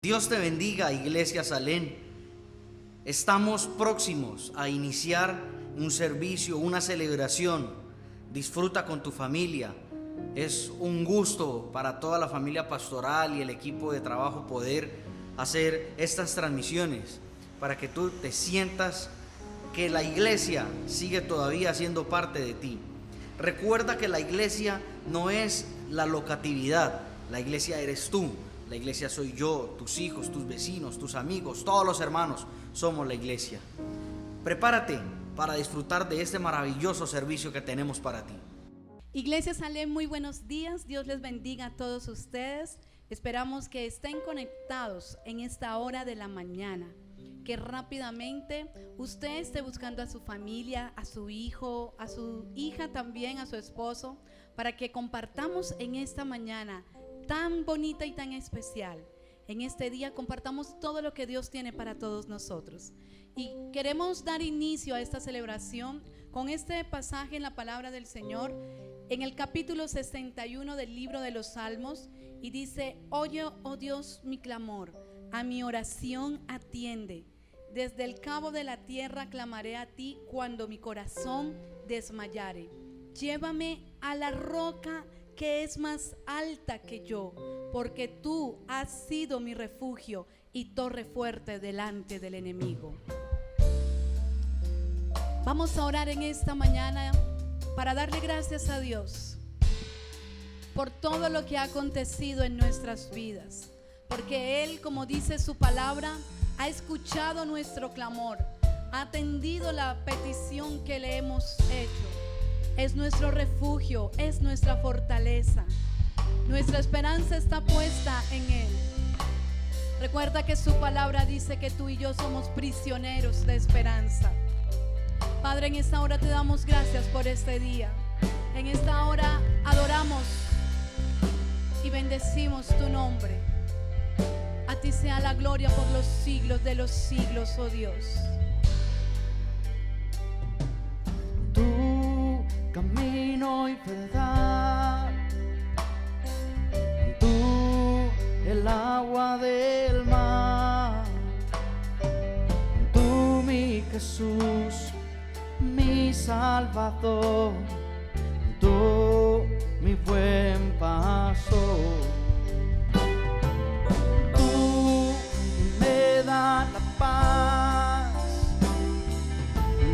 Dios te bendiga, Iglesia Salem. Estamos próximos a iniciar un servicio, una celebración. Disfruta con tu familia. Es un gusto para toda la familia pastoral y el equipo de trabajo poder hacer estas transmisiones para que tú te sientas que la iglesia sigue todavía siendo parte de ti. Recuerda que la iglesia no es la locatividad, la iglesia eres tú. La iglesia soy yo, tus hijos, tus vecinos, tus amigos, todos los hermanos somos la iglesia. Prepárate para disfrutar de este maravilloso servicio que tenemos para ti. Iglesia Salem, muy buenos días. Dios les bendiga a todos ustedes. Esperamos que estén conectados en esta hora de la mañana, que rápidamente usted esté buscando a su familia, a su hijo, a su hija también, a su esposo, para que compartamos en esta mañana tan bonita y tan especial. En este día compartamos todo lo que Dios tiene para todos nosotros. Y queremos dar inicio a esta celebración con este pasaje en la palabra del Señor, en el capítulo 61 del libro de los Salmos, y dice: oye, oh Dios, mi clamor, a mi oración atiende. Desde el cabo de la tierra clamaré a ti cuando mi corazón desmayare. Llévame a la roca que es más alta que yo, porque tú has sido mi refugio y torre fuerte delante del enemigo. Vamos a orar en esta mañana para darle gracias a Dios por todo lo que ha acontecido en nuestras vidas, porque Él, como dice su palabra, ha escuchado nuestro clamor, ha atendido la petición que le hemos hecho. Es nuestro refugio, es nuestra fortaleza. Nuestra esperanza está puesta en Él. Recuerda que su palabra dice que tú y yo somos prisioneros de esperanza. Padre, en esta hora te damos gracias por este día. En esta hora adoramos y bendecimos tu nombre. A ti sea la gloria por los siglos de los siglos, oh Dios. Camino y verdad, tú el agua del mar, tú mi Jesús, mi Salvador, tú mi buen pastor, tú me das la paz,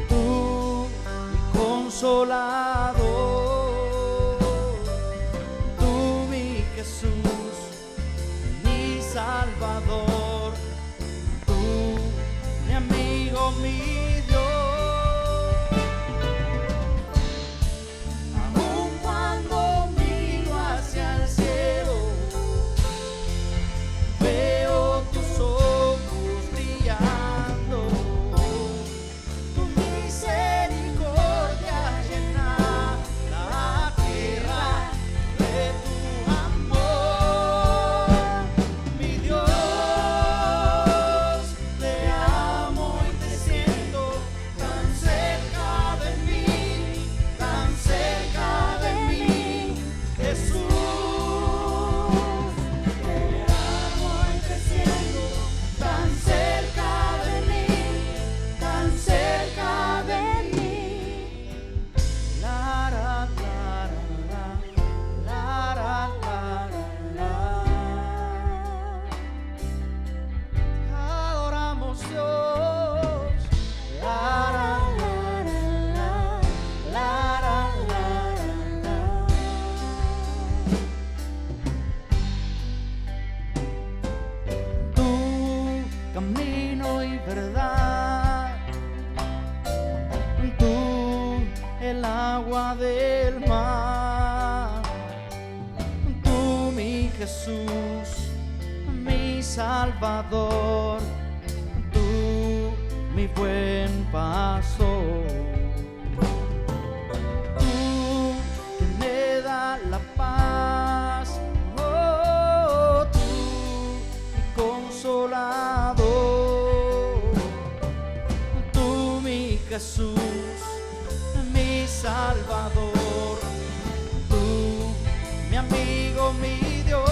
tú mi consolador, tú mi Jesús, mi Salvador, tú mi amigo, mi Dios. Aun cuando miro hacia el cielo, veo tus ojos brillando, tu misericordia llena la tierra de tu amor. Mi Dios, te amo y te siento tan cerca de mí, Jesús. Te amo y te siento tan cerca de mí, tan cerca de mí. La la la la la la la la. Te adoramos, Dios. La la la la la la la la. Tú, camino y verdad, tú el agua del mar, tú mi Jesús, mi Salvador, tú mi buen pastor, tú que me das la paz, oh, tú mi consolador, tú mi Jesús, mi Salvador, tú mi amigo, mi Dios.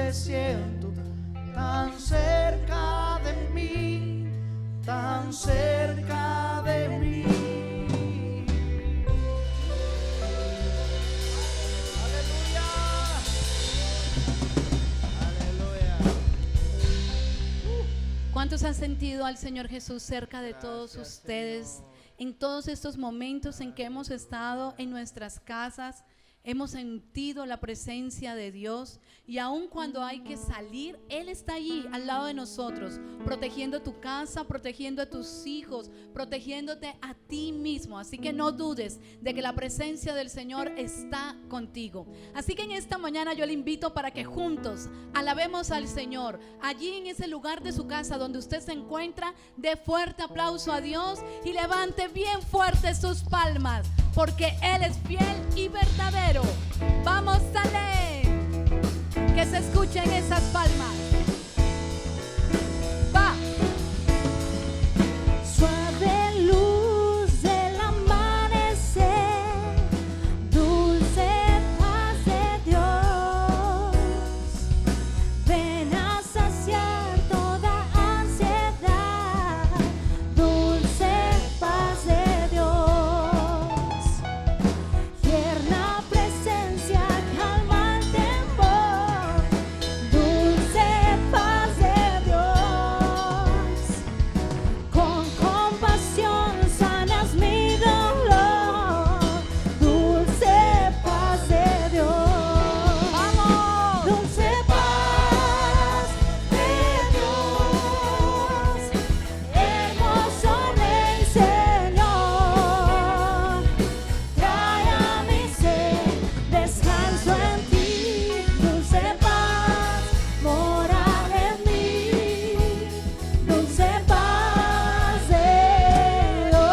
te siento tan cerca de mí, tan cerca de mí. Aleluya. Aleluya. ¿Cuántos han sentido al Señor Jesús cerca de todos ustedes en todos estos momentos en que hemos estado en nuestras casas? Hemos sentido la presencia de Dios, y aun cuando hay que salir, Él está allí al lado de nosotros, protegiendo tu casa, protegiendo a tus hijos, protegiéndote a ti mismo. Así que no dudes de que la presencia del Señor está contigo. Así que en esta mañana yo le invito para que juntos alabemos al Señor. Allí en ese lugar de su casa donde usted se encuentra, dé fuerte aplauso a Dios y levante bien fuerte sus palmas, porque Él es fiel y verdadero. Vamos, Salem, que se escuchen esas palmas. Va. Suave luz del amanecer, dulce paz de Dios, ven a saciar toda ansiedad, dulce paz de Dios. Tierna presencia calma el temor, dulce paz de Dios. Con compasión sanas mi dolor, dulce paz de Dios. ¡Vamos! Dulce paz de Dios, hermoso Rey Señor, trae a mi ser descanso en ti, dulce paz mora en mí, dulce paz de Dios.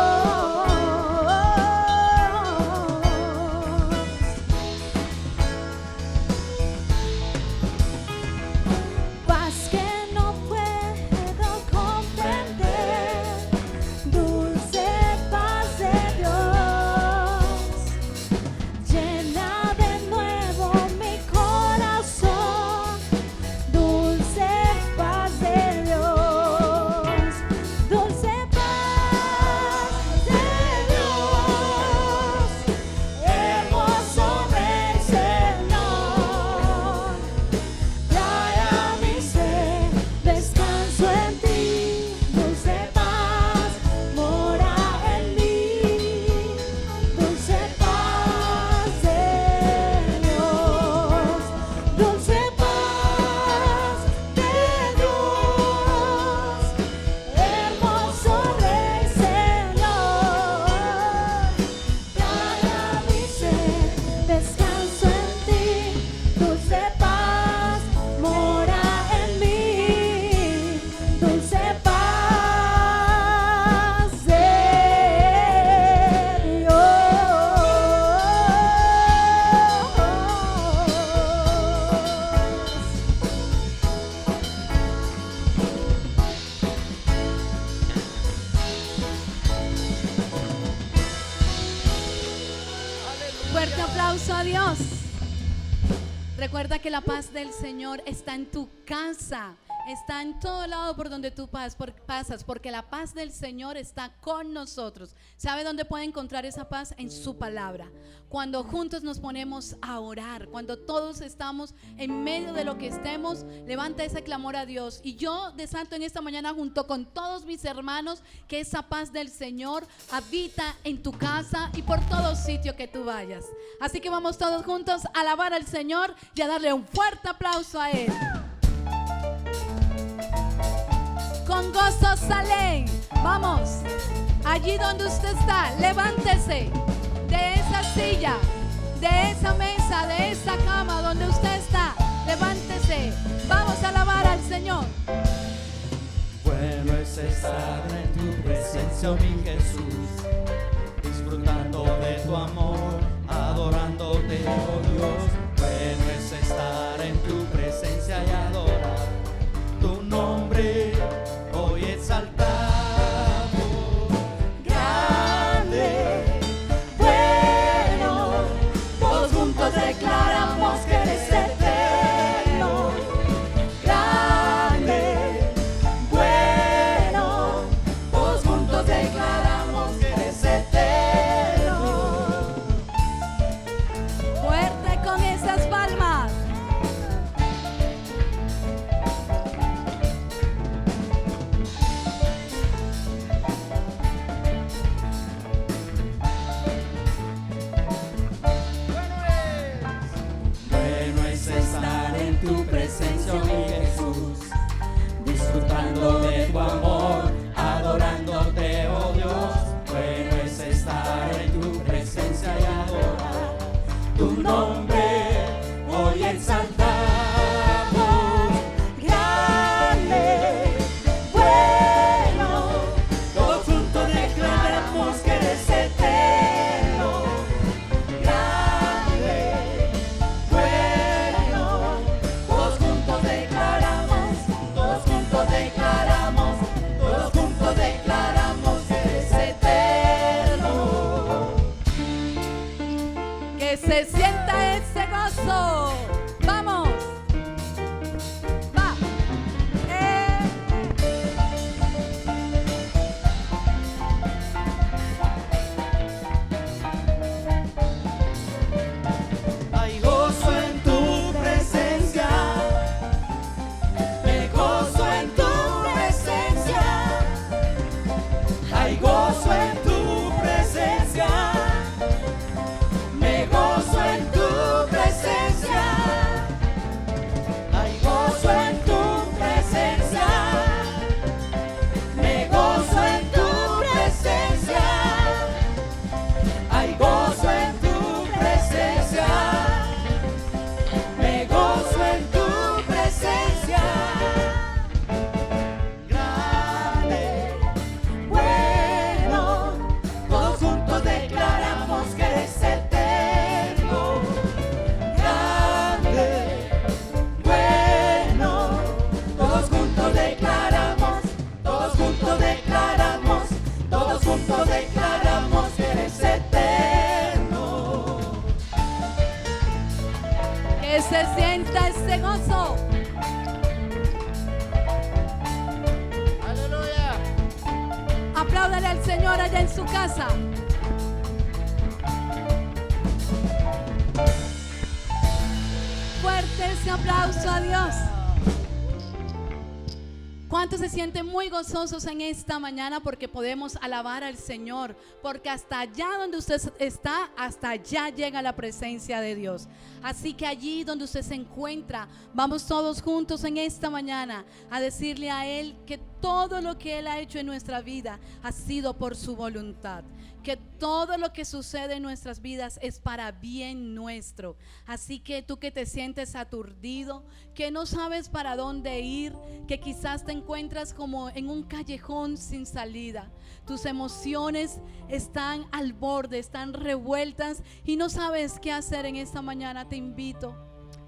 Paz que no puedo comprender, dulce paz de Dios, llena de nuevo mi corazón, dulce paz de Dios, dulce paz de Dios, hermoso Rey Señor, trae a mi ser descanso en ti, dulce paz mora en mí, dulce paz de Dios, dulce paz de Dios, hermoso Rey Señor, trae a mi ser descanso en ti, dulce paz mora en mí, dulce paz de Fuerte aplauso a Dios. Recuerda que la paz del Señor está en tu casa, está en todo lado por donde tú pasas, porque la paz del Señor está con nosotros. ¿Sabe dónde puede encontrar esa paz? En su palabra. Cuando juntos nos ponemos a orar, cuando todos estamos en medio de lo que estemos, levanta ese clamor a Dios. Y yo desato en esta mañana junto con todos mis hermanos que esa paz del Señor habita en tu casa y por todo sitio que tú vayas. Así que vamos todos juntos a alabar al Señor y a darle un fuerte aplauso a Él. Con gozo, Salem. Vamos, allí donde usted está, levántese de esa silla, de esa mesa, de esa cama donde usted está. Levántese, vamos a alabar al Señor. Bueno es estar en tu presencia, oh mi Jesús, disfrutando de tu amor, adorándote, oh Dios. Bueno es estar en tu presencia y adorar tu nombre, hoy exaltado. grande, bueno, todos juntos declaramos que eres eterno, tu presencia, oh mi Jesús, disfrutando de tu amor, adorándote, oh Dios. Bueno es estar en tu presencia y adorar tu nombre, hoy exaltamos. Grande, bueno, Todos juntos declaramos que eres eterno. grande, bueno, Todos juntos declaramos, todos juntos declaramos, todos juntos declaramos que eres eterno. Que se sienta ese gozo. Vamos. Va. Hay gozo en tu presencia, me gozo en tu presencia. Hay gozo en tu presencia, me gozo en tu presencia. Hay gozo en tu presencia, me gozo en tu presencia. Hay gozo en tu presencia, me gozo en tu presencia. Grande, bueno, todos juntos declaramos que eres eterno. Grande, bueno, todos juntos declaramos, todos juntos declaramos, todos juntos declaramos que eres eterno. Que se sienta ese gozo. Aleluya. Apláudale al Señor allá en su casa. Fuerte ese aplauso a Dios. ¿Cuántos se sienten muy gozosos en esta mañana porque podemos alabar al Señor? Porque hasta allá donde usted está, hasta allá llega la presencia de Dios. Así que allí donde usted se encuentra, vamos todos juntos en esta mañana a decirle a Él que todo lo que Él ha hecho en nuestra vida ha sido por su voluntad. Que todo lo que sucede en nuestras vidas es para bien nuestro. Así que tú que te sientes aturdido, que no sabes para dónde ir, que quizás te encuentras como en un callejón sin salida. Tus emociones están al borde, están revueltas y no sabes qué hacer en esta mañana. Te invito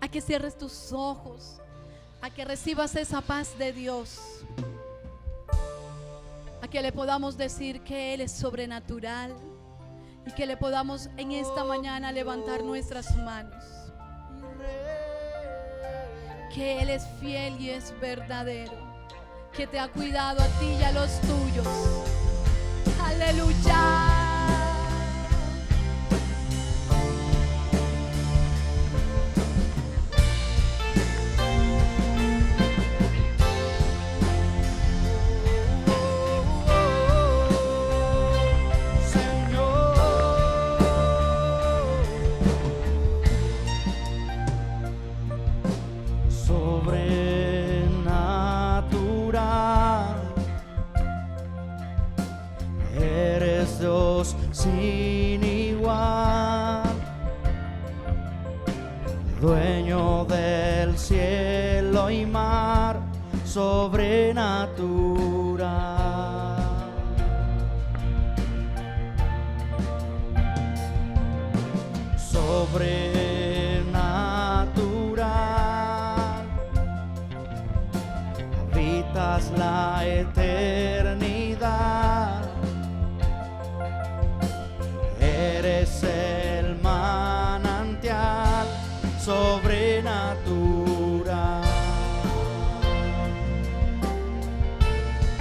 a que cierres tus ojos, a que recibas esa paz de Dios. A que le podamos decir que Él es sobrenatural y que le podamos en esta mañana levantar nuestras manos. Que Él es fiel y es verdadero, que te ha cuidado a ti y a los tuyos. Aleluya. Sobrenatural, eres Dios sin igual, dueño del cielo y mar, sobrenatural. Sobrenatural, habitas la eternidad, eres el manantial sobrenatural.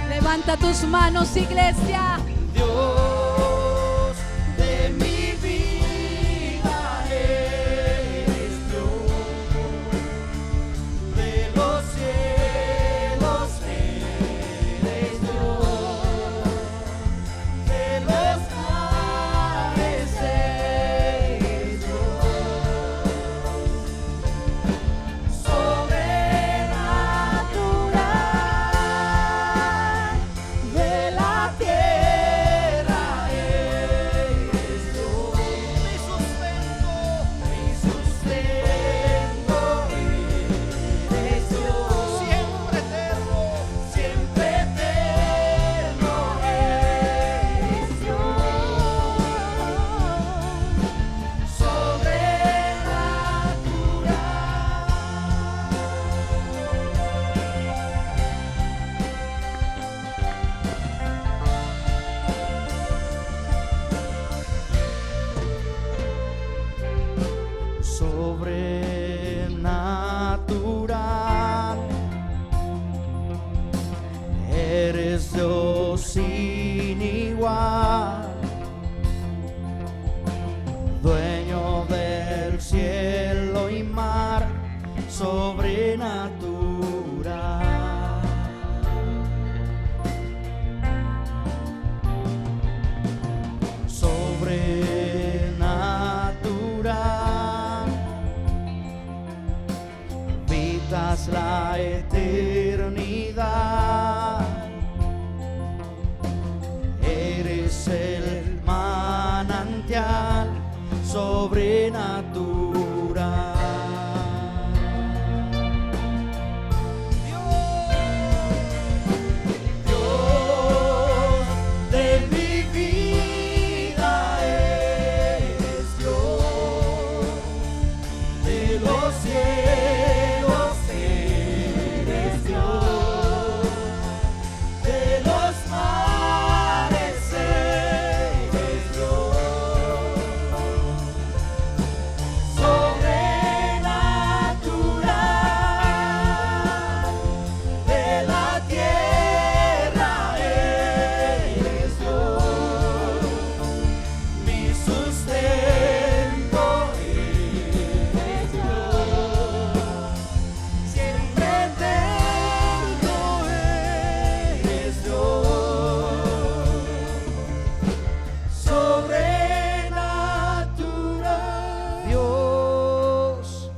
Levanta tus manos, iglesia. Dios de mi vida eres Dios, de los cielos eres Dios, de los mares eres Dios, sobre Dios sin igual, dueño del cielo y mar, sobrenatural. Sobrenatural, habitas la eternidad, eres el manantial sobrenatural. Dios de mi vida eres Dios, de los cielos eres Dios, de los mares eres Dios, sobrenatural, de la tierra eres Dios, mi sustento eres Dios, siempre eterno eres Dios, sobrenatural. Dios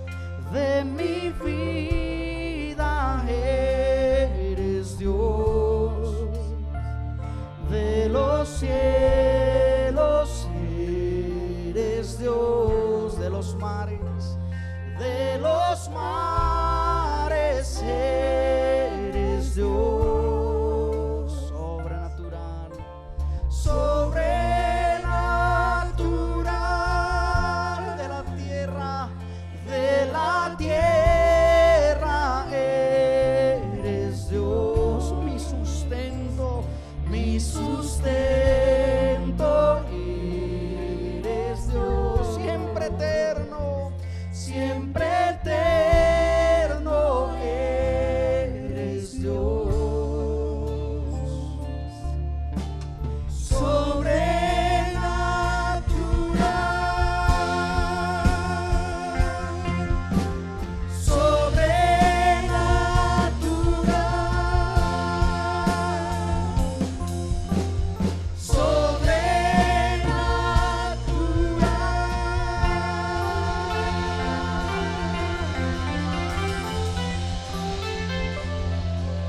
de mi vida eres Dios, de los cielos eres Dios, de los mares eres Dios, sobrenatural, sobrenatural, de la tierra eres Dios, mi sustento eres Dios, siempre eterno eres Dios,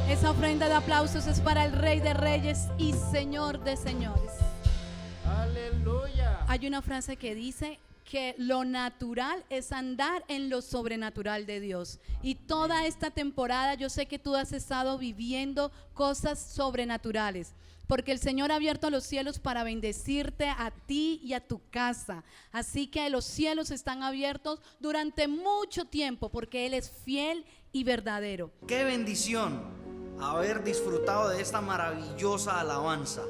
Esa ofrenda de aplausos es para el Rey de Reyes y Señor de Señores. Aleluya. Hay una frase que dice que lo natural es andar en lo sobrenatural de Dios. Y toda esta temporada yo sé que tú has estado viviendo cosas sobrenaturales, porque el Señor ha abierto los cielos para bendecirte a ti y a tu casa. Así que los cielos están abiertos durante mucho tiempo, porque Él es fiel y verdadero. Qué bendición haber disfrutado de esta maravillosa alabanza.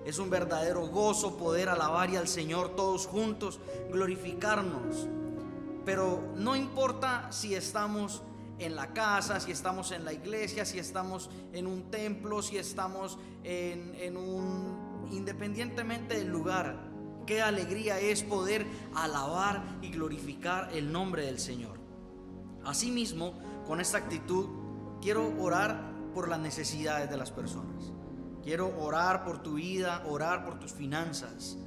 Es un verdadero gozo poder alabar y al Señor todos juntos, glorificarnos. Pero no importa si estamos en la casa, si estamos en la iglesia, si estamos en un templo, si estamos independientemente del lugar, qué alegría es poder alabar y glorificar el nombre del Señor. Asimismo, con esta actitud, quiero orar por las necesidades de las personas. Quiero orar por tu vida, orar por tus finanzas.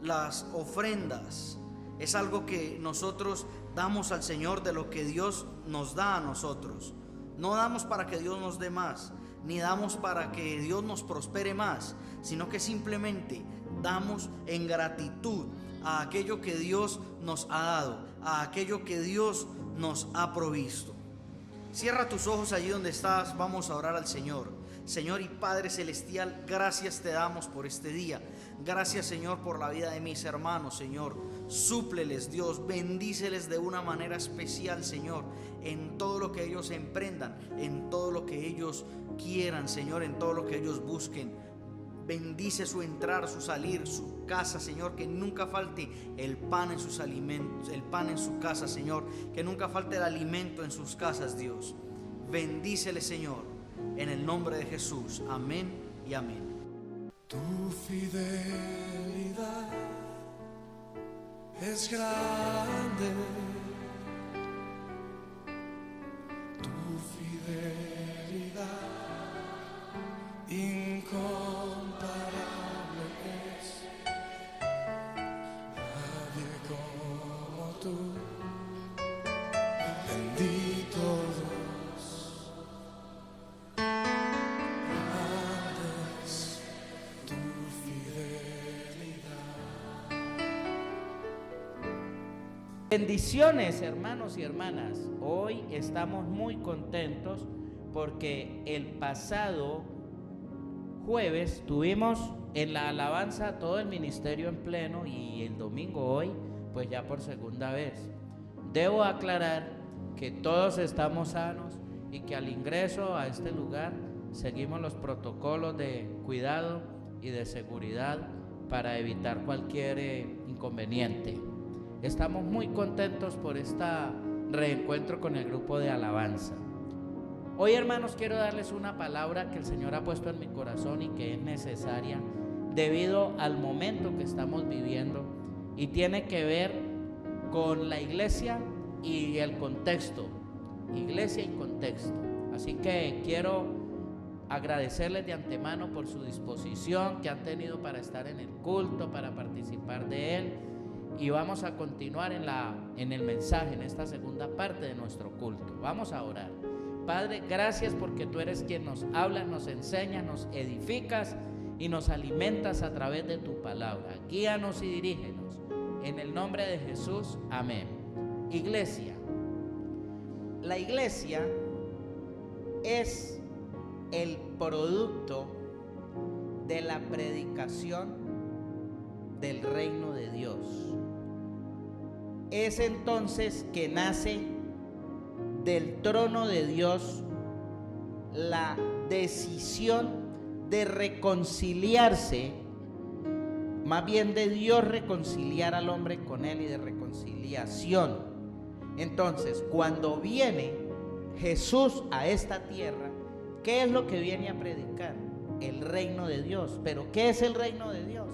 Las ofrendas es algo que nosotros damos al Señor de lo que Dios nos da a nosotros. No damos para que Dios nos dé más, ni damos para que Dios nos prospere más, sino que simplemente damos en gratitud a aquello que Dios nos ha dado, a aquello que Dios nos ha provisto. Cierra tus ojos allí donde estás, vamos a orar al Señor. Señor y Padre Celestial, gracias te damos por este día. Gracias, Señor, por la vida de mis hermanos, Señor. Súpleles, Dios, bendíceles de una manera especial, Señor, en todo lo que ellos emprendan, en todo lo que ellos quieran, Señor, en todo lo que ellos busquen. Bendice su entrar, su salir, su casa, Señor, que nunca falte el pan en sus alimentos, el pan en su casa, Señor, que nunca falte el alimento en sus casas, Dios. Bendíceles, Señor, en el nombre de Jesús. Amén y amén. Tu fidelidad es grande, tu fidelidad incomparable es. Nadie como tú, bendito Dios. Grande es tu fidelidad. Bendiciones, hermanos y hermanas. Hoy estamos muy contentos porque el pasado jueves tuvimos en la alabanza todo el ministerio en pleno y el domingo hoy pues ya por segunda vez. Debo aclarar que todos estamos sanos y que al ingreso a este lugar seguimos los protocolos de cuidado y de seguridad para evitar cualquier inconveniente. Estamos muy contentos por este reencuentro con el grupo de alabanza. Hoy, hermanos, quiero darles una palabra que el Señor ha puesto en mi corazón y que es necesaria debido al momento que estamos viviendo y tiene que ver con la iglesia y el contexto, iglesia y contexto. Así que quiero agradecerles de antemano por su disposición que han tenido para estar en el culto, para participar de él, y vamos a continuar en el mensaje, en esta segunda parte de nuestro culto. Vamos a orar. Padre, gracias porque tú eres quien nos habla, nos enseña, nos edificas y nos alimentas a través de tu palabra. Guíanos y dirígenos. En el nombre de Jesús, amén. Iglesia. La iglesia es el producto de la predicación del reino de Dios. Es entonces que nace del trono de Dios la decisión de reconciliarse, más bien de Dios reconciliar al hombre con él y de reconciliación. Entonces, cuando viene Jesús a esta tierra, ¿qué es lo que viene a predicar? El reino de Dios. ¿Pero qué es el reino de Dios?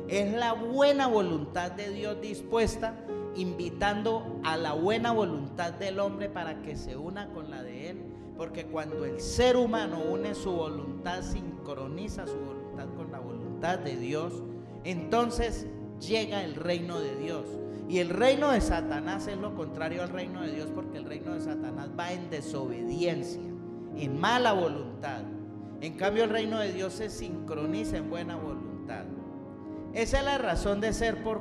Es la buena voluntad de Dios dispuesta, invitando a la buena voluntad del hombre para que se una con la de él, porque cuando el ser humano une su voluntad, sincroniza su voluntad con la voluntad de Dios, entonces llega el reino de Dios. Y el reino de Satanás es lo contrario al reino de Dios, porque el reino de Satanás va en desobediencia, en mala voluntad. En cambio, el reino de Dios se sincroniza en buena voluntad. Esa es la razón de ser por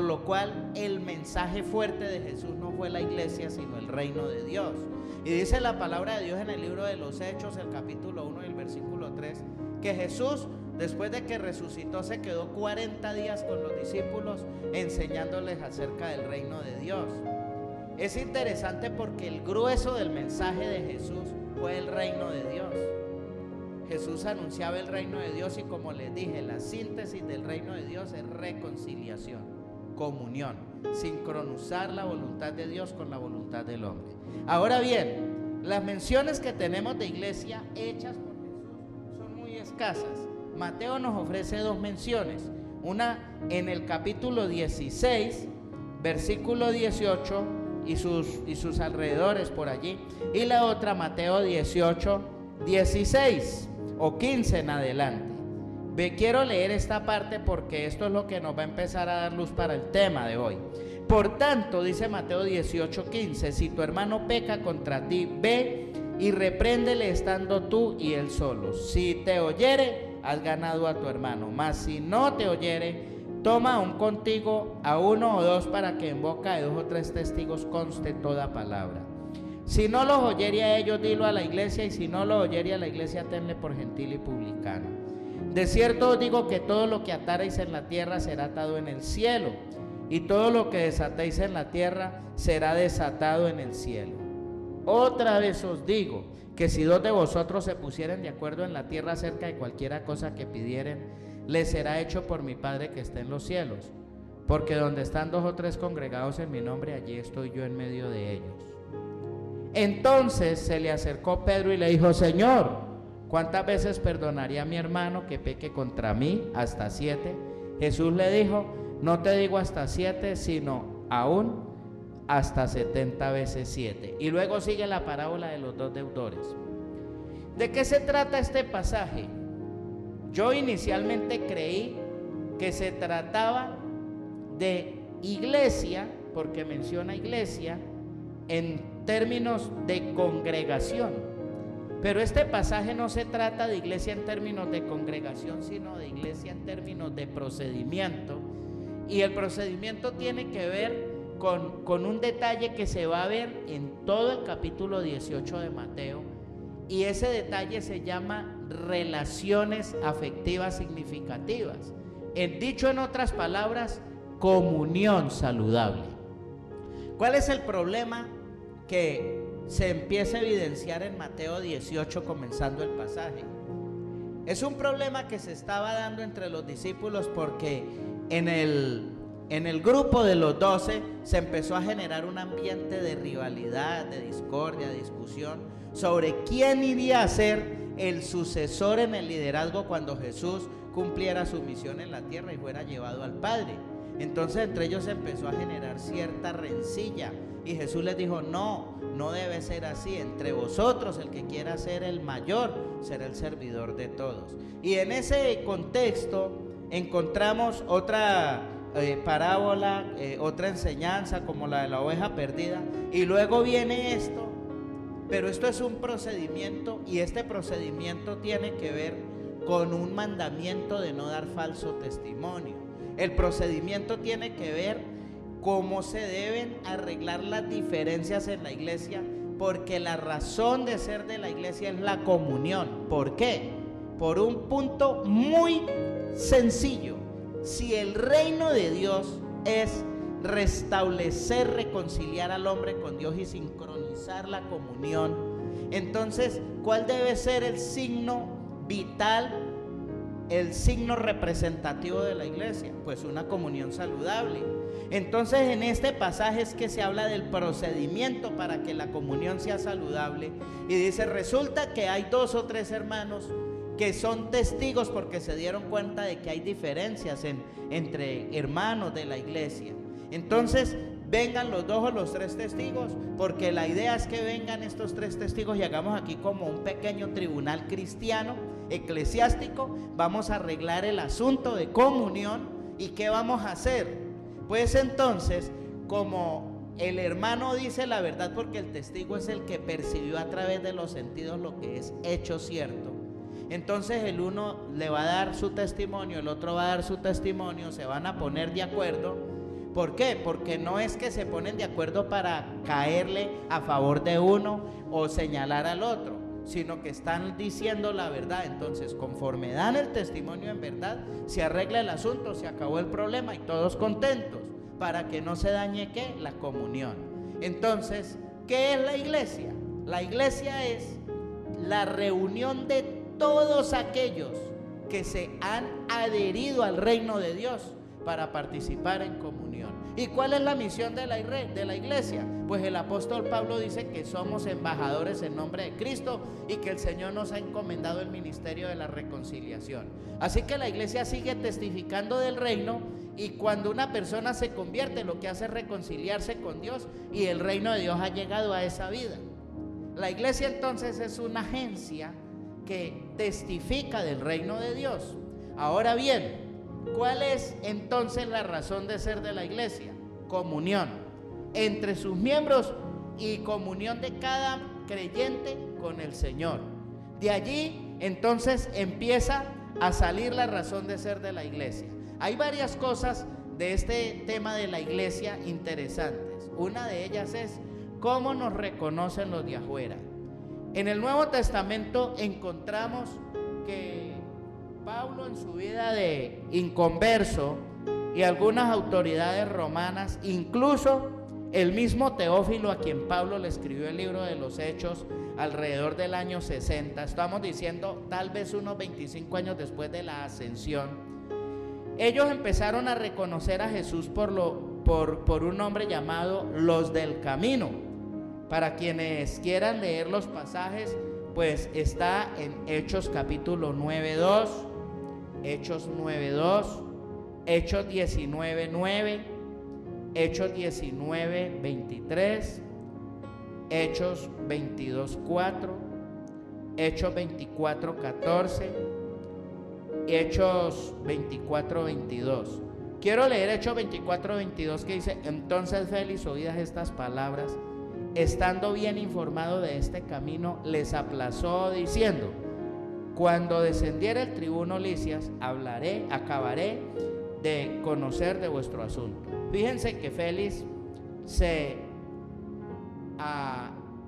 lo cual el mensaje fuerte de Jesús no fue la iglesia, sino el reino de Dios. Y dice la palabra de Dios en el libro de los Hechos, el capítulo 1 y el versículo 3, que Jesús, después de que resucitó, se quedó 40 días con los discípulos enseñándoles acerca del reino de Dios. Es interesante porque el grueso del mensaje de Jesús fue el reino de Dios. Jesús anunciaba el reino de Dios y, como les dije, la síntesis del reino de Dios es reconciliación, comunión, sincronizar la voluntad de Dios con la voluntad del hombre. Ahora bien, las menciones que tenemos de iglesia hechas por Jesús son muy escasas. Mateo nos ofrece dos menciones, una en el capítulo 16, versículo 18 y sus alrededores por allí, y la otra Mateo 18, 16 o 15 en adelante. Quiero leer esta parte porque esto es lo que nos va a empezar a dar luz para el tema de hoy. Por tanto, dice Mateo 18:15, si tu hermano peca contra ti, ve y repréndele estando tú y él solos. Si te oyere, has ganado a tu hermano. Mas si no te oyere, toma aún contigo a uno o dos, para que en boca de 2 o 3 testigos conste toda palabra. Si no los oyere a ellos, dilo a la iglesia, y si no los oyere a la iglesia, tenle por gentil y publicano. De cierto os digo que todo lo que atareis en la tierra será atado en el cielo, y todo lo que desatéis en la tierra será desatado en el cielo. Otra vez os digo que si 2 de vosotros se pusieren de acuerdo en la tierra acerca de cualquiera cosa que pidieren, les será hecho por mi Padre que está en los cielos. Porque donde están 2 o 3 congregados en mi nombre, allí estoy yo en medio de ellos. Entonces se le acercó Pedro y le dijo: Señor, ¿cuántas veces perdonaría a mi hermano que peque contra mí? Hasta 7. Jesús le dijo, no te digo hasta 7, sino aún hasta 70 veces 7. Y luego sigue la parábola de los dos deudores. ¿De qué se trata este pasaje? Yo inicialmente creí que se trataba de iglesia, porque menciona iglesia en términos de congregación. Pero este pasaje no se trata de iglesia en términos de congregación, sino de iglesia en términos de procedimiento. Y el procedimiento tiene que ver con un detalle que se va a ver en todo el capítulo 18 de Mateo. Y ese detalle se llama relaciones afectivas significativas. Dicho en otras palabras, comunión saludable. ¿Cuál es el problema que se empieza a evidenciar en Mateo 18 comenzando el pasaje? Es un problema que se estaba dando entre los discípulos porque en el grupo de los 12 se empezó a generar un ambiente de rivalidad, de discordia, de discusión sobre quién iría a ser el sucesor en el liderazgo cuando Jesús cumpliera su misión en la tierra y fuera llevado al Padre. Entonces entre ellos se empezó a generar cierta rencilla y Jesús les dijo, no debe ser así. Entre vosotros el que quiera ser el mayor será el servidor de todos. Y en ese contexto encontramos otra parábola, otra enseñanza como la de la oveja perdida, y luego viene esto. Pero esto es un procedimiento y este procedimiento tiene que ver con un mandamiento de no dar falso testimonio. El procedimiento tiene que ver cómo se deben arreglar las diferencias en la iglesia, porque la razón de ser de la iglesia es la comunión. ¿Por qué? Por un punto muy sencillo. Si el reino de Dios es restablecer, reconciliar al hombre con Dios y sincronizar la comunión, entonces, ¿cuál debe ser el signo vital, el signo representativo de la iglesia? Pues una comunión saludable. Entonces, en este pasaje es que se habla del procedimiento para que la comunión sea saludable, y dice, resulta que hay 2 o 3 hermanos que son testigos porque se dieron cuenta de que hay diferencias entre hermanos de la iglesia. Entonces vengan los 2 o los 3 testigos, porque la idea es que vengan estos 3 testigos y hagamos aquí como un pequeño tribunal cristiano, eclesiástico. Vamos a arreglar el asunto de comunión. ¿Y qué vamos a hacer? Pues entonces, como el hermano dice la verdad, porque el testigo es el que percibió a través de los sentidos lo que es hecho cierto, entonces el uno le va a dar su testimonio, el otro va a dar su testimonio, se van a poner de acuerdo. ¿Por qué? Porque no es que se ponen de acuerdo para caerle a favor de uno o señalar al otro, sino que están diciendo la verdad. Entonces, conforme dan el testimonio en verdad, se arregla el asunto, se acabó el problema y todos contentos, para que no se dañe ¿qué? La comunión. Entonces, ¿qué es la iglesia? La iglesia es la reunión de todos aquellos que se han adherido al reino de Dios para participar en comunión. ¿Y cuál es la misión de la iglesia? Pues el apóstol Pablo dice que somos embajadores en nombre de Cristo y que el Señor nos ha encomendado el ministerio de la reconciliación. Así que la iglesia sigue testificando del reino, y cuando una persona se convierte, lo que hace es reconciliarse con Dios, y el reino de Dios ha llegado a esa vida. La iglesia entonces es una agencia que testifica del reino de Dios. Ahora bien, ¿cuál es entonces la razón de ser de la iglesia? Comunión entre sus miembros y comunión de cada creyente con el Señor. De allí entonces empieza a salir la razón de ser de la iglesia. Hay varias cosas de este tema de la iglesia interesantes. Una de ellas es cómo nos reconocen los de afuera. En el Nuevo Testamento encontramos que Pablo, en su vida de inconverso, y algunas autoridades romanas, incluso el mismo Teófilo, a quien Pablo le escribió el libro de los Hechos alrededor del año 60, estamos diciendo tal vez unos 25 años después de la ascensión, ellos empezaron a reconocer a Jesús por un nombre llamado los del camino. Para quienes quieran leer los pasajes, pues está en Hechos capítulo 9:2, Hechos 9:2, Hechos 19:9, Hechos 19:23, Hechos 22:4, Hechos 24:14, Hechos 24:22. Quiero leer Hechos 24:22 que dice: entonces Félix, oídas estas palabras, estando bien informado de este camino, les aplazó diciendo: cuando descendiere el tribuno Lisias, acabaré de conocer de vuestro asunto. Fíjense que Félix se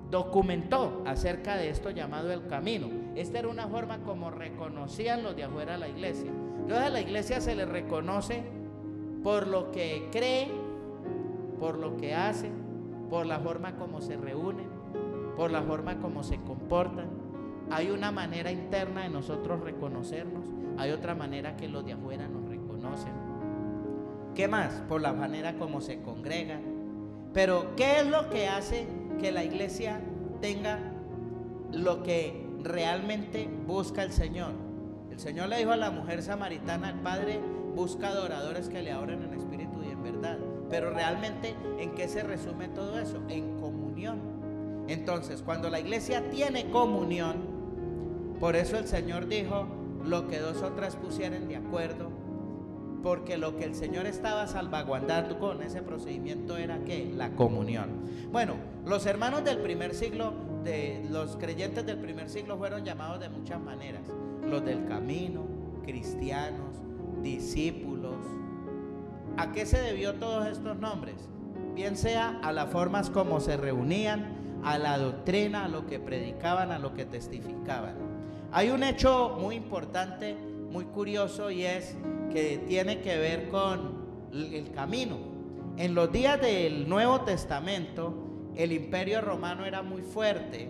documentó acerca de esto llamado el camino. Esta era una forma como reconocían los de afuera de la iglesia. Entonces a la iglesia se le reconoce por lo que cree, por lo que hace, por la forma como se reúnen, por la forma como se comportan. Hay una manera interna de nosotros reconocernos, hay otra manera que los de afuera nos reconocen. ¿Qué más? Por la manera como se congregan. Pero ¿qué es lo que hace que la iglesia tenga lo que realmente busca el Señor? El Señor le dijo a la mujer samaritana: el Padre busca adoradores que le adoren en espíritu y en verdad. Pero realmente, ¿en qué se resume todo eso? En comunión. Entonces, cuando la iglesia tiene comunión, por eso el Señor dijo: lo que dos o tres pusieren de acuerdo, porque lo que el Señor estaba salvaguardando con ese procedimiento era ¿qué? La comunión. Bueno, los hermanos del primer siglo, los creyentes del primer siglo fueron llamados de muchas maneras: los del camino, cristianos, discípulos. ¿A qué se debió todos estos nombres? Bien sea a las formas como se reunían, a la doctrina, a lo que predicaban, a lo que testificaban. Hay un hecho muy importante, muy curioso, y es que tiene que ver con el camino. En los días del Nuevo Testamento, el Imperio Romano era muy fuerte,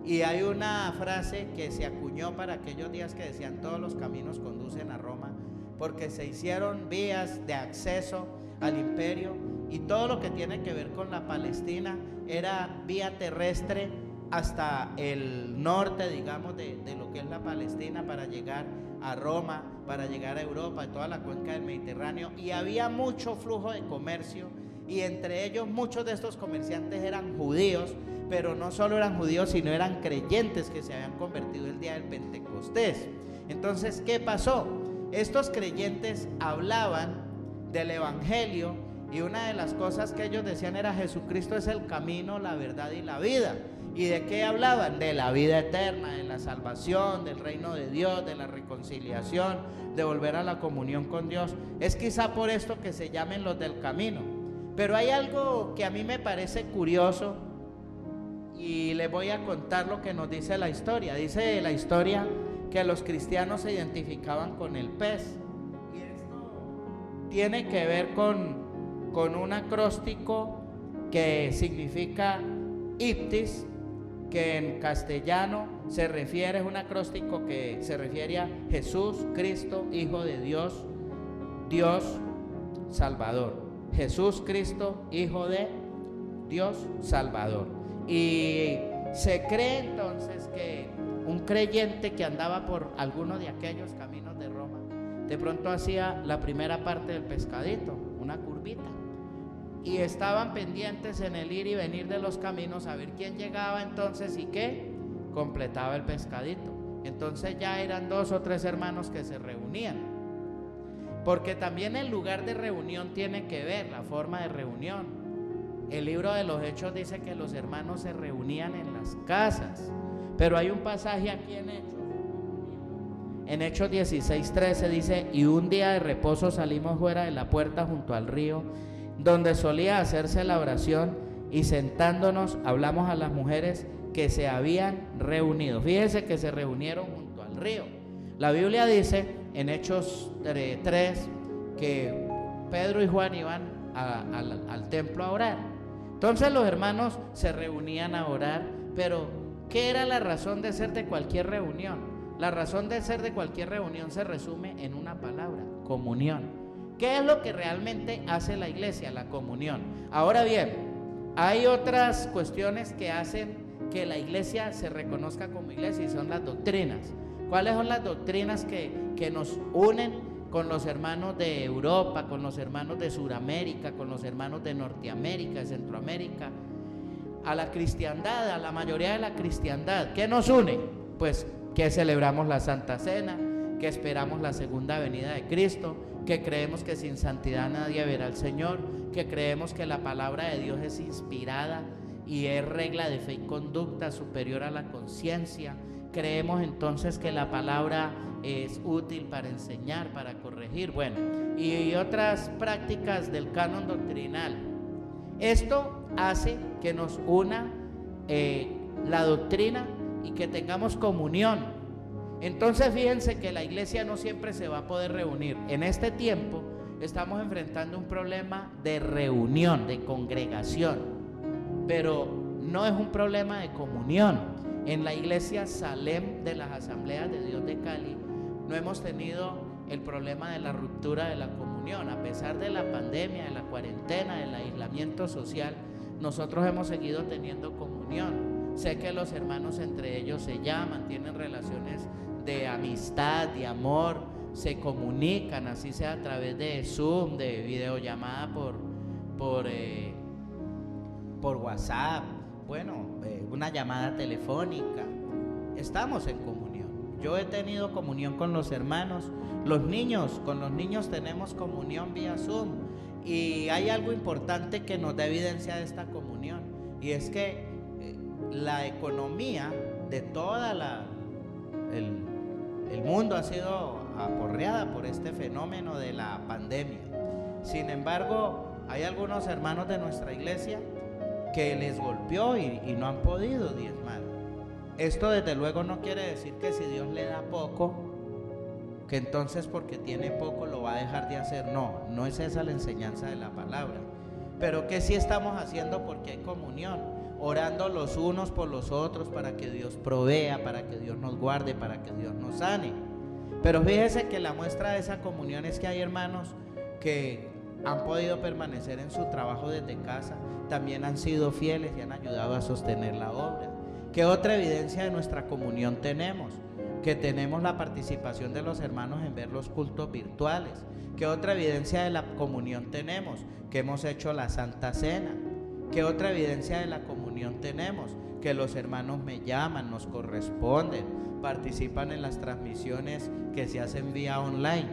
y hay una frase que se acuñó para aquellos días que decían: todos los caminos conducen a Roma, porque se hicieron vías de acceso al imperio, y todo lo que tiene que ver con la Palestina era vía terrestre hasta el norte, digamos, de lo que es la Palestina, para llegar a Roma, para llegar a Europa y toda la cuenca del Mediterráneo. Y había mucho flujo de comercio, y entre ellos muchos de estos comerciantes eran judíos, pero no solo eran judíos, sino eran creyentes que se habían convertido el día del Pentecostés. Entonces, ¿qué pasó? Estos creyentes hablaban del evangelio, y una de las cosas que ellos decían era: Jesucristo es el camino, la verdad y la vida. ¿Y de qué hablaban? De la vida eterna, de la salvación, del reino de Dios, de la reconciliación, de volver a la comunión con Dios. Es quizá por esto que se llamen los del camino. Pero hay algo que a mí me parece curioso, y les voy a contar lo que nos dice la historia. Dice la historia que los cristianos se identificaban con el pez, y esto tiene que ver con un acróstico que significa iptis, que en castellano se refiere, es un acróstico que se refiere a Jesús Cristo, Hijo de Dios, Dios Salvador. Jesús Cristo, Hijo de Dios Salvador. Y se cree entonces que un creyente que andaba por alguno de aquellos caminos de Roma, de pronto hacía la primera parte del pescadito, una curvita, y estaban pendientes en el ir y venir de los caminos a ver quién llegaba entonces y qué completaba el pescadito. Entonces ya eran 2 o 3 hermanos que se reunían, porque también el lugar de reunión tiene que ver, la forma de reunión. El libro de los Hechos dice que los hermanos se reunían en las casas, pero hay un pasaje aquí en Hechos 16:13 dice: y un día de reposo salimos fuera de la puerta junto al río, donde solía hacerse la oración, y sentándonos hablamos a las mujeres que se habían reunido. Fíjense que se reunieron junto al río. La Biblia dice en Hechos 3 que Pedro y Juan iban al templo a orar. Entonces los hermanos se reunían a orar. Pero ¿qué era la razón de ser de cualquier reunión? La razón de ser de cualquier reunión se resume en una palabra: comunión. ¿Qué es lo que realmente hace la iglesia? La comunión. Ahora bien, hay otras cuestiones que hacen que la iglesia se reconozca como iglesia, y son las doctrinas. ¿Cuáles son las doctrinas que nos unen con los hermanos de Europa, con los hermanos de Sudamérica, con los hermanos de Norteamérica, de Centroamérica? A la cristiandad, a la mayoría de la cristiandad, ¿qué nos une? Pues que celebramos la Santa Cena, que esperamos la segunda venida de Cristo, que creemos que sin santidad nadie verá al Señor, que creemos que la palabra de Dios es inspirada y es regla de fe y conducta superior a la conciencia. Creemos entonces que la palabra es útil para enseñar, para corregir, bueno, y otras prácticas del canon doctrinal. Esto hace que nos una la doctrina y que tengamos comunión. Entonces fíjense que la iglesia no siempre se va a poder reunir. En este tiempo estamos enfrentando un problema de reunión, de congregación, pero no es un problema de comunión. En la iglesia Salem de las Asambleas de Dios de Cali no hemos tenido el problema de la ruptura de la comunión. A pesar de la pandemia, de la cuarentena, del aislamiento social, nosotros hemos seguido teniendo comunión. Sé que los hermanos entre ellos se llaman, tienen relaciones de amistad, de amor, se comunican, así sea a través de Zoom, de videollamada por WhatsApp, bueno, una llamada telefónica. Estamos en comunión. Yo he tenido comunión con los hermanos, los niños, con los niños tenemos comunión vía Zoom. Y hay algo importante que nos da evidencia de esta comunión, y es que la economía de toda el mundo ha sido aporreada por este fenómeno de la pandemia. Sin embargo, hay algunos hermanos de nuestra iglesia que les golpeó y no han podido diezmar. Esto desde luego no quiere decir que si Dios le da poco, que entonces porque tiene poco lo va a dejar de hacer. No es esa la enseñanza de la palabra. Pero que sí estamos haciendo porque hay comunión, orando los unos por los otros para que Dios provea, para que Dios nos guarde, para que Dios nos sane. Pero fíjese que la muestra de esa comunión es que hay hermanos que han podido permanecer en su trabajo desde casa, también han sido fieles y han ayudado a sostener la obra. ¿Qué otra evidencia de nuestra comunión tenemos? Que tenemos la participación de los hermanos en ver los cultos virtuales. ¿Qué otra evidencia de la comunión tenemos? Que hemos hecho la Santa Cena. ¿Qué otra evidencia de la comunión tenemos? Que los hermanos me llaman, nos corresponden, participan en las transmisiones que se hacen vía online.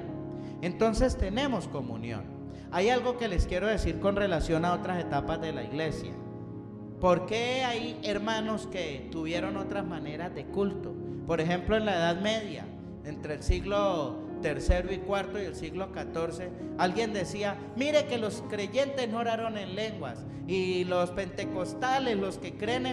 Entonces tenemos comunión. Hay algo que les quiero decir con relación a otras etapas de la iglesia. ¿Por qué hay hermanos que tuvieron otras maneras de culto? Por ejemplo, en la Edad Media, entre el siglo III y IV y el siglo XIV, alguien decía: mire que los creyentes no oraron en lenguas, y los pentecostales, los que creen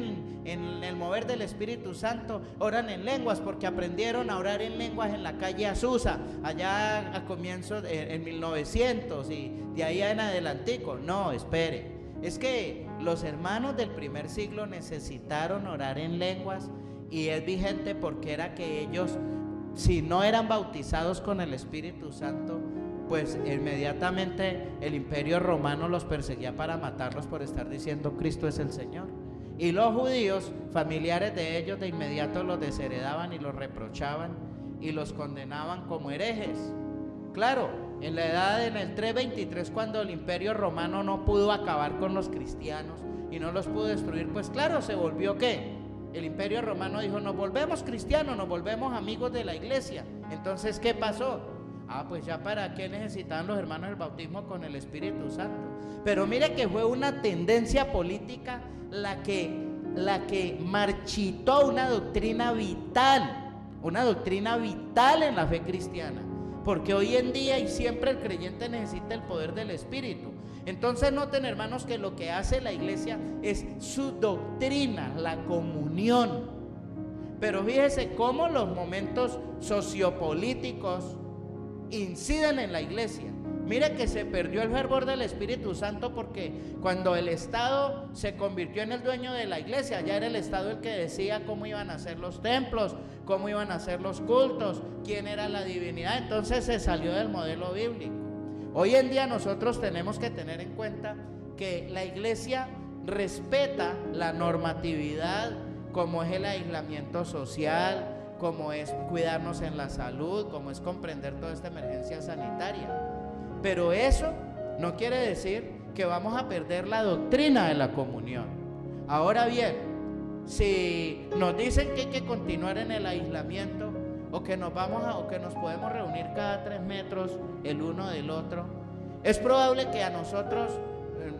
en el mover del Espíritu Santo, oran en lenguas porque aprendieron a orar en lenguas en la calle Azusa, allá a comienzos en 1900 y de ahí en adelantico. No, espere, es que los hermanos del primer siglo necesitaron orar en lenguas, y es vigente porque era que ellos, si no eran bautizados con el Espíritu Santo, pues inmediatamente el Imperio Romano los perseguía para matarlos por estar diciendo Cristo es el Señor. Y los judíos, familiares de ellos, de inmediato los desheredaban y los reprochaban y los condenaban como herejes. Claro, en el 323, cuando el Imperio Romano no pudo acabar con los cristianos y no los pudo destruir, pues claro, se volvió ¿qué? El Imperio Romano dijo: nos volvemos cristianos, nos volvemos amigos de la iglesia. Entonces, ¿qué pasó? Pues ya para qué necesitaban los hermanos el bautismo con el Espíritu Santo. Pero mire que fue una tendencia política la que marchitó una doctrina vital en la fe cristiana. Porque hoy en día y siempre el creyente necesita el poder del Espíritu. Entonces noten, hermanos, que lo que hace la iglesia es su doctrina, la comunión. Pero fíjese cómo los momentos sociopolíticos inciden en la iglesia. Mire que se perdió el fervor del Espíritu Santo, porque cuando el Estado se convirtió en el dueño de la iglesia, ya era el Estado el que decía cómo iban a ser los templos, cómo iban a ser los cultos, quién era la divinidad. Entonces se salió del modelo bíblico. Hoy en día nosotros tenemos que tener en cuenta que la iglesia respeta la normatividad como es el aislamiento social, como es cuidarnos en la salud, como es comprender toda esta emergencia sanitaria. Pero eso no quiere decir que vamos a perder la doctrina de la comunión. Ahora bien, si nos dicen que hay que continuar en el aislamiento, o que nos podemos reunir cada 3 metros el uno del otro, es probable que a nosotros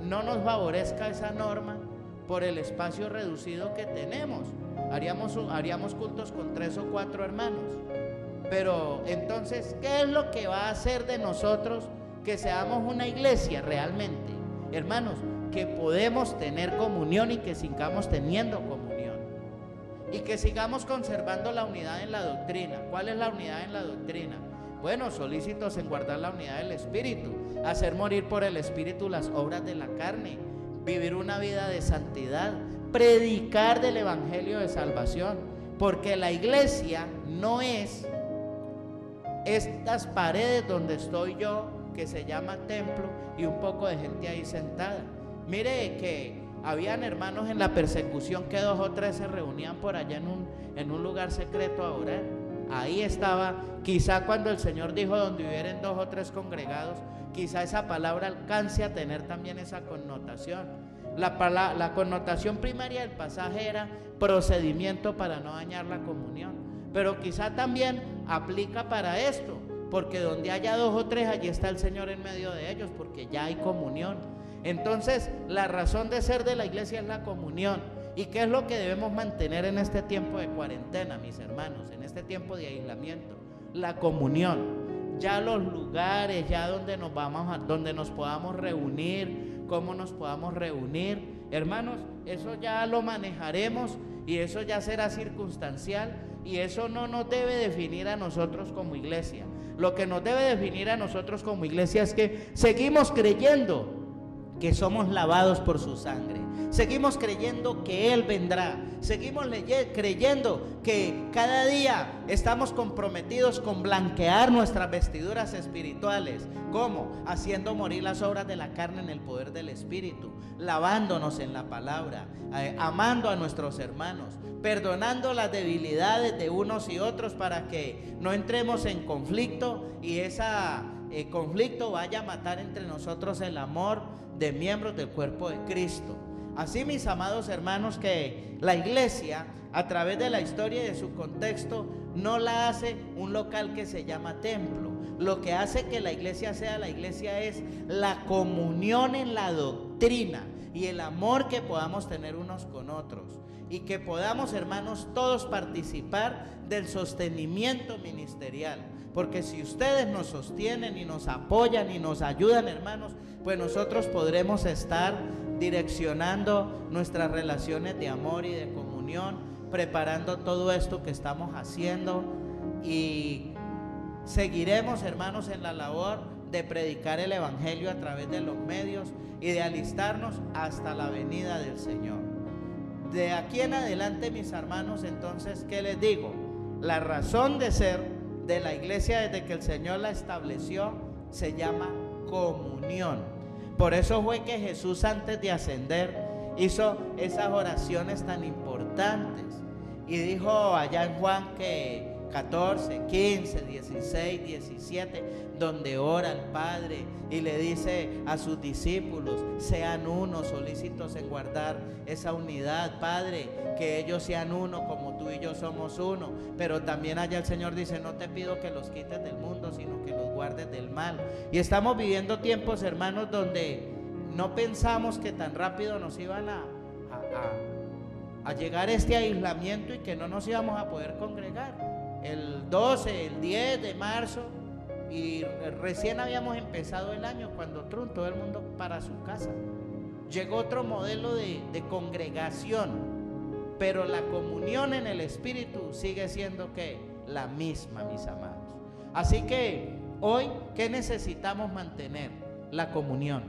no nos favorezca esa norma por el espacio reducido que tenemos. Haríamos cultos con 3 o 4 hermanos. Pero entonces, ¿qué es lo que va a hacer de nosotros que seamos una iglesia realmente? Hermanos, que podemos tener comunión y que sigamos teniendo comunión. Y que sigamos conservando la unidad en la doctrina. ¿Cuál es la unidad en la doctrina? Bueno, solícitos en guardar la unidad del Espíritu, hacer morir por el Espíritu las obras de la carne, vivir una vida de santidad, predicar del Evangelio de salvación, porque la iglesia no es estas paredes donde estoy yo, que se llama templo, y un poco de gente ahí sentada. Mire que habían hermanos en la persecución que 2 o 3 se reunían por allá en un lugar secreto a orar. Ahí estaba, quizá cuando el Señor dijo donde hubieren 2 o 3 congregados, quizá esa palabra alcance a tener también esa connotación. La connotación primaria del pasaje era procedimiento para no dañar la comunión, pero quizá también aplica para esto, porque donde haya 2 o 3, allí está el Señor en medio de ellos, porque ya hay comunión. Entonces, la razón de ser de la iglesia es la comunión. ¿Y qué es lo que debemos mantener en este tiempo de cuarentena, mis hermanos? En este tiempo de aislamiento, la comunión. Ya los lugares, ya donde nos podamos reunir, cómo nos podamos reunir, hermanos, eso ya lo manejaremos y eso ya será circunstancial, y eso no nos debe definir a nosotros como iglesia. Lo que nos debe definir a nosotros como iglesia es que seguimos creyendo que somos lavados por su sangre, seguimos creyendo que Él vendrá, seguimos creyendo que cada día estamos comprometidos con blanquear nuestras vestiduras espirituales. ¿Cómo? Haciendo morir las obras de la carne en el poder del Espíritu, lavándonos en la palabra, amando a nuestros hermanos, perdonando las debilidades de unos y otros para que no entremos en conflicto y ese conflicto vaya a matar entre nosotros el amor de miembros del cuerpo de Cristo. Así, mis amados hermanos, que la iglesia, a través de la historia y de su contexto, no la hace un local que se llama templo. Lo que hace que la iglesia sea la iglesia es la comunión en la doctrina y el amor que podamos tener unos con otros, y que podamos, hermanos, todos participar del sostenimiento ministerial. Porque si ustedes nos sostienen y nos apoyan y nos ayudan, hermanos, pues nosotros podremos estar direccionando nuestras relaciones de amor y de comunión, preparando todo esto que estamos haciendo, y seguiremos, hermanos, en la labor de predicar el Evangelio a través de los medios y de alistarnos hasta la venida del Señor. De aquí en adelante, mis hermanos, entonces, ¿qué les digo? La razón de ser de la iglesia desde que el Señor la estableció se llama comunión. Por eso fue que Jesús, antes de ascender, hizo esas oraciones tan importantes y dijo allá en Juan que 14, 15, 16, 17, donde ora al Padre y le dice a sus discípulos: sean uno, solícitos en guardar esa unidad, Padre, que ellos sean uno como tú y yo somos uno. Pero también allá el Señor dice: no te pido que los quites del mundo, sino que los guardes del mal. Y estamos viviendo tiempos, hermanos, donde no pensamos que tan rápido nos iban a llegar este aislamiento y que no nos íbamos a poder congregar. El 12, el 10 de marzo, y recién habíamos empezado el año cuando todo el mundo para su casa. Llegó otro modelo de congregación, pero la comunión en el Espíritu sigue siendo ¿qué? La misma, mis amados. Así que hoy, ¿qué necesitamos mantener? La comunión,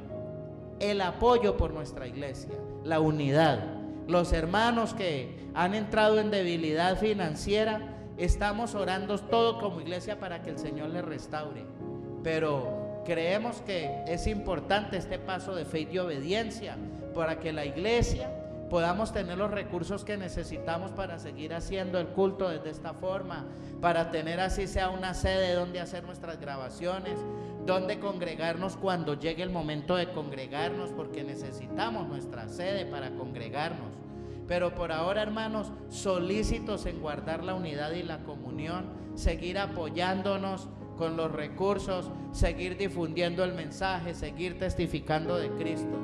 el apoyo por nuestra iglesia, la unidad. Los hermanos que han entrado en debilidad financiera, estamos orando todo como iglesia para que el Señor les restaure, pero creemos que es importante este paso de fe y de obediencia para que la iglesia podamos tener los recursos que necesitamos para seguir haciendo el culto desde esta forma, para tener así sea una sede donde hacer nuestras grabaciones, donde congregarnos cuando llegue el momento de congregarnos, porque necesitamos nuestra sede para congregarnos. Pero por ahora, hermanos, solícitos en guardar la unidad y la comunión, seguir apoyándonos con los recursos, seguir difundiendo el mensaje, seguir testificando de Cristo.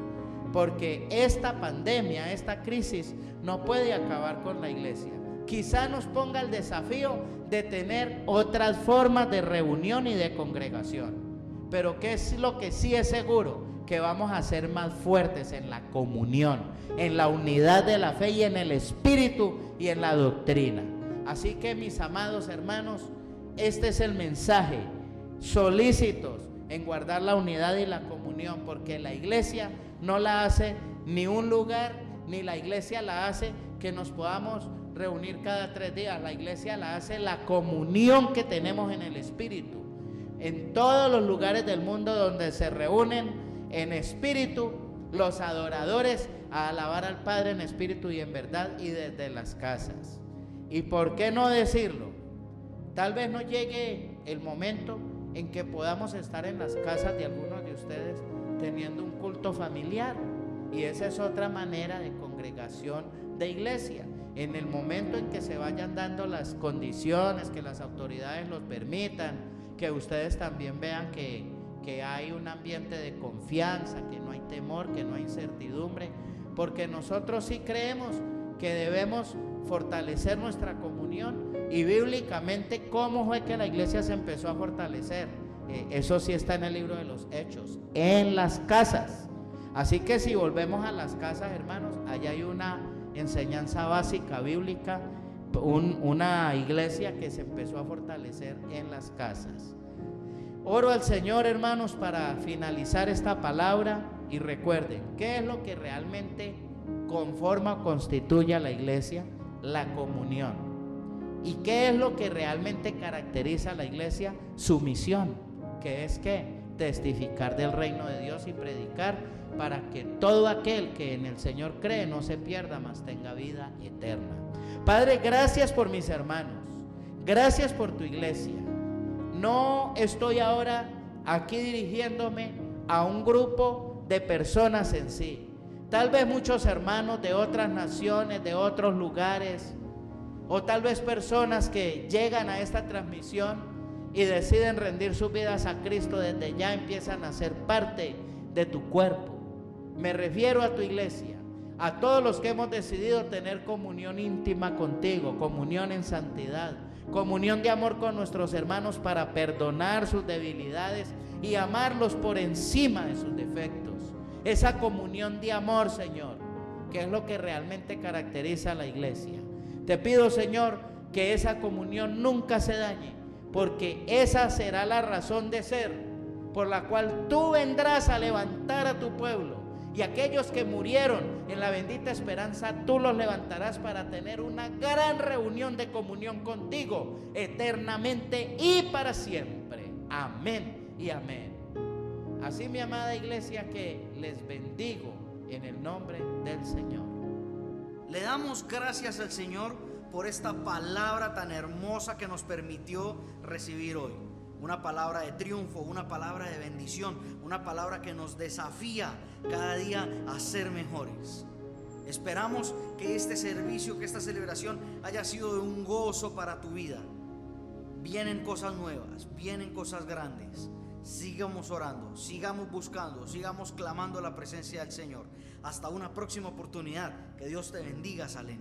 Porque esta pandemia, esta crisis, no puede acabar con la iglesia. Quizá nos ponga el desafío de tener otras formas de reunión y de congregación. Pero ¿qué es lo que sí es seguro? Que vamos a ser más fuertes en la comunión, en la unidad de la fe y en el espíritu y en la doctrina. Así que, mis amados hermanos, este es el mensaje: solícitos en guardar la unidad y la comunión, porque la iglesia no la hace ni un lugar, ni la iglesia la hace que nos podamos reunir cada 3 días. La iglesia la hace la comunión que tenemos en el espíritu. En todos los lugares del mundo donde se reúnen en espíritu los adoradores a alabar al Padre en espíritu y en verdad, y desde las casas. ¿Y por qué no decirlo? Tal vez no llegue el momento en que podamos estar en las casas de algunos de ustedes teniendo un culto familiar, y esa es otra manera de congregación de iglesia. En el momento en que se vayan dando las condiciones, que las autoridades los permitan, que ustedes también vean que hay un ambiente de confianza, que no hay temor, que no hay incertidumbre, porque nosotros sí creemos que debemos fortalecer nuestra comunión. Y bíblicamente, ¿cómo fue que la iglesia se empezó a fortalecer? Eso sí está en el libro de los Hechos, en las casas. Así que si volvemos a las casas, hermanos, allá hay una enseñanza básica bíblica, una iglesia que se empezó a fortalecer en las casas. Oro al Señor, hermanos, para finalizar esta palabra, y recuerden, ¿qué es lo que realmente conforma o constituye a la iglesia? La comunión. ¿Y qué es lo que realmente caracteriza a la iglesia? Su misión, que es que testificar del reino de Dios y predicar para que todo aquel que en el Señor cree no se pierda, mas tenga vida eterna. Padre, gracias por mis hermanos, gracias por tu iglesia. No estoy ahora aquí dirigiéndome a un grupo de personas en sí. Tal vez muchos hermanos de otras naciones, de otros lugares, o tal vez personas que llegan a esta transmisión y deciden rendir sus vidas a Cristo, desde ya empiezan a ser parte de tu cuerpo. Me refiero a tu iglesia, a todos los que hemos decidido tener comunión íntima contigo, comunión en santidad, comunión de amor con nuestros hermanos para perdonar sus debilidades y amarlos por encima de sus defectos. Esa comunión de amor, Señor, que es lo que realmente caracteriza a la iglesia. Te pido, Señor, que esa comunión nunca se dañe, porque esa será la razón de ser por la cual tú vendrás a levantar a tu pueblo. Y aquellos que murieron en la bendita esperanza, tú los levantarás para tener una gran reunión de comunión contigo, eternamente y para siempre. Amén y amén. Así, mi amada iglesia, que les bendigo en el nombre del Señor. Le damos gracias al Señor por esta palabra tan hermosa que nos permitió recibir hoy. Una palabra de triunfo, una palabra de bendición, una palabra que nos desafía cada día a ser mejores. Esperamos que este servicio, que esta celebración haya sido de un gozo para tu vida. Vienen cosas nuevas, vienen cosas grandes. Sigamos orando, sigamos buscando, sigamos clamando la presencia del Señor. Hasta una próxima oportunidad. Que Dios te bendiga, Salem.